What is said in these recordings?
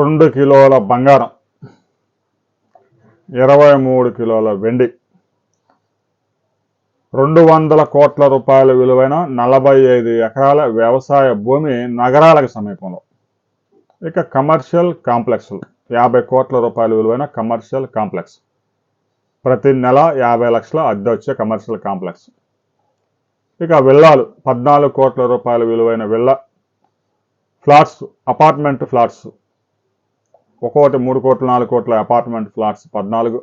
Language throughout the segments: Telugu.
2 కిలోల బంగారం, 23 కిలోల వెండి, 200 కోట్ల రూపాయల విలువైన 45 ఎకరాల వ్యవసాయ భూమి నగరాలకు సమీపంలో. ఇక కమర్షియల్ కాంప్లెక్స్లు 50 కోట్ల రూపాయల విలువైన కమర్షియల్ కాంప్లెక్స్, ప్రతి నెల 50 లక్షల అద్దె వచ్చే కమర్షియల్ కాంప్లెక్స్. ఇక విల్లాలు 14 కోట్ల రూపాయల విలువైన విల్లా ఫ్లాట్స్, అపార్ట్మెంట్ ఫ్లాట్స్, ఒక్కొక్కటి 3 కోట్లు 4 కోట్ల అపార్ట్మెంట్ ఫ్లాట్స్ 14.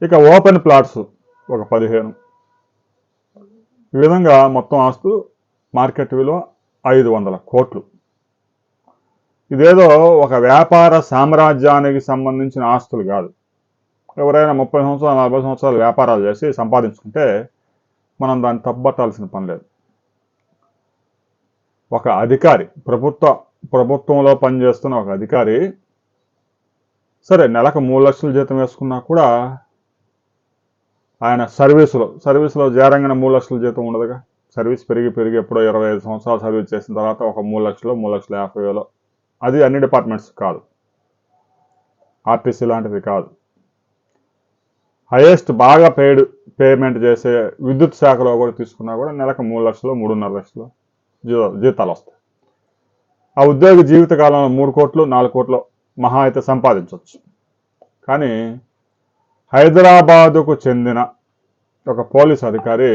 ఇక ఓపెన్ ప్లాట్స్ ఒక 15. ఈ విధంగా మొత్తం ఆస్తులు మార్కెట్ విలువ 500 కోట్లు. ఇదేదో ఒక వ్యాపార సామ్రాజ్యానికి సంబంధించిన ఆస్తులు కాదు. ఎవరైనా 30 సంవత్సరాలు 40 సంవత్సరాలు వ్యాపారాలు చేసి సంపాదించుకుంటే మనం దాన్ని తప్పబట్టాల్సిన పని లేదు. ఒక అధికారి, ప్రభుత్వంలో పనిచేస్తున్న ఒక అధికారి సరే నెలకు 3 లక్షల జీతం వేసుకున్నా కూడా ఆయన సర్వీసులో చేరంగానే 3 లక్షల జీతం ఉండదుగా. సర్వీస్ పెరిగి ఎప్పుడో 25 సంవత్సరాలు సర్వీస్ చేసిన తర్వాత ఒక 3 లక్షలు 3,50,000, అది అన్ని డిపార్ట్మెంట్స్ కాదు, ఆర్టీసీ లాంటిది కాదు. హైయెస్ట్ బాగా పేమెంట్ చేసే విద్యుత్ శాఖలో కూడా తీసుకున్నా కూడా నెలకు 3 లక్షలు 3.5 లక్షలు జీతాలు వస్తాయి. ఆ ఉద్యోగి జీవితకాలంలో 3 కోట్లు 4 కోట్లు మహా అయితే సంపాదించవచ్చు. కానీ హైదరాబాదుకు చెందిన ఒక పోలీస్ అధికారి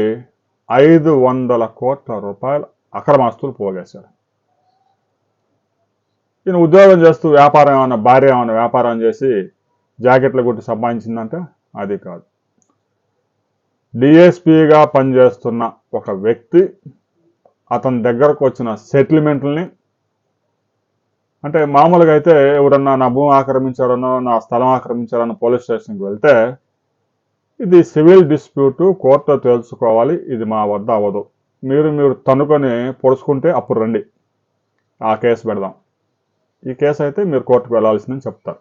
500 కోట్ల రూపాయల అక్రమాస్తులు పోగేశాడు. ఈయన ఉద్యోగం చేస్తూ భార్య ఏమైనా వ్యాపారం చేసి జాకెట్లు కొట్టి సంపాదించిందంటే అది కాదు. డిఎస్పీగా పనిచేస్తున్న ఒక వ్యక్తి అతని దగ్గరకు వచ్చిన సెటిల్మెంట్లని, అంటే మామూలుగా అయితే ఎవరన్నా నా భూమి ఆక్రమించారనో నా స్థలం ఆక్రమించారనో పోలీస్ స్టేషన్కి వెళ్తే ఇది సివిల్ డిస్ప్యూట్, కోర్టులో తెలుసుకోవాలి, ఇది మా వద్ద అవ్వదు, మీరు తనుకొని పొడుచుకుంటే అప్పుడు రండి ఆ కేసు పెడదాం, ఈ కేసు అయితే మీరు కోర్టుకు వెళ్ళాల్సిందని చెప్తారు.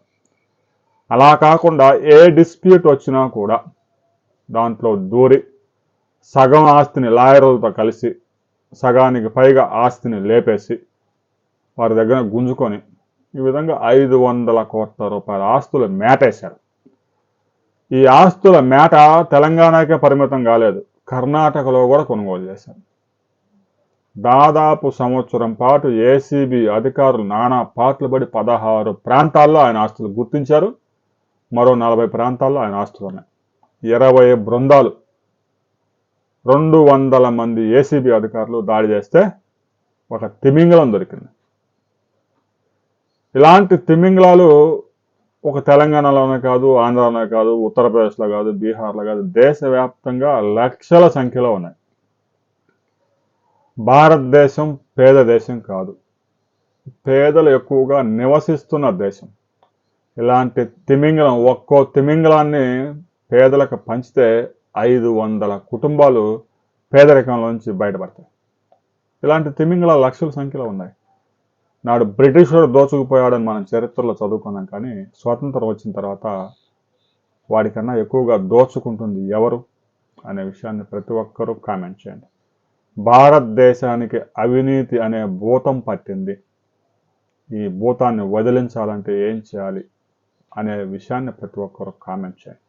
అలా కాకుండా ఏ డిస్ప్యూట్ వచ్చినా కూడా దాంట్లో దూరి సగం ఆస్తిని లాయర్లతో కలిసి సగానికి పైగా ఆస్తిని లేపేసి వారి దగ్గర గుంజుకొని ఈ విధంగా 500 కోట్ల రూపాయల ఆస్తులు మేటేశారు. ఈ ఆస్తుల మేట తెలంగాణకే పరిమితం కాలేదు, కర్ణాటకలో కూడా కొనుగోలు చేశారు. దాదాపు సంవత్సరం పాటు ఏసీబీ అధికారులు నానా పాటలు పడి 16 ప్రాంతాల్లో ఆయన ఆస్తులు గుర్తించారు. మరో 40 ప్రాంతాల్లో ఆయన ఆస్తులు ఉన్నాయి. 20 బృందాలు 200 మంది ఏసీబీ అధికారులు దాడి చేస్తే ఒక తిమింగలం దొరికింది. ఇలాంటి తిమింగలాలు ఒక తెలంగాణలోనే కాదు, ఆంధ్రాలోనే కాదు, ఉత్తరప్రదేశ్లో కాదు, బీహార్లో కాదు, దేశవ్యాప్తంగా లక్షల సంఖ్యలో ఉన్నాయి. భారతదేశం పేద దేశం కాదు, పేదలు ఎక్కువగా నివసిస్తున్న దేశం. ఇలాంటి తిమింగలం, ఒక్కో తిమింగలాన్ని పేదలకు పంచితే 500 కుటుంబాలు పేదరికంలోంచి బయటపడతాయి. ఇలాంటి తిమింగలాలు లక్షల సంఖ్యలో ఉన్నాయి. నాడు బ్రిటిషుడు దోచుకుపోయాడని మనం చరిత్రలో చదువుకున్నాం, కానీ స్వాతంత్రం వచ్చిన తర్వాత వాడికన్నా ఎక్కువగా దోచుకుంటుంది ఎవరు అనే విషయాన్ని ప్రతి ఒక్కరూ కామెంట్ చేయండి. భారతదేశానికి అవినీతి అనే భూతం పట్టింది. ఈ భూతాన్ని వదిలించాలంటే ఏం చేయాలి అనే విషయాన్ని ప్రతి ఒక్కరూ కామెంట్ చేయండి.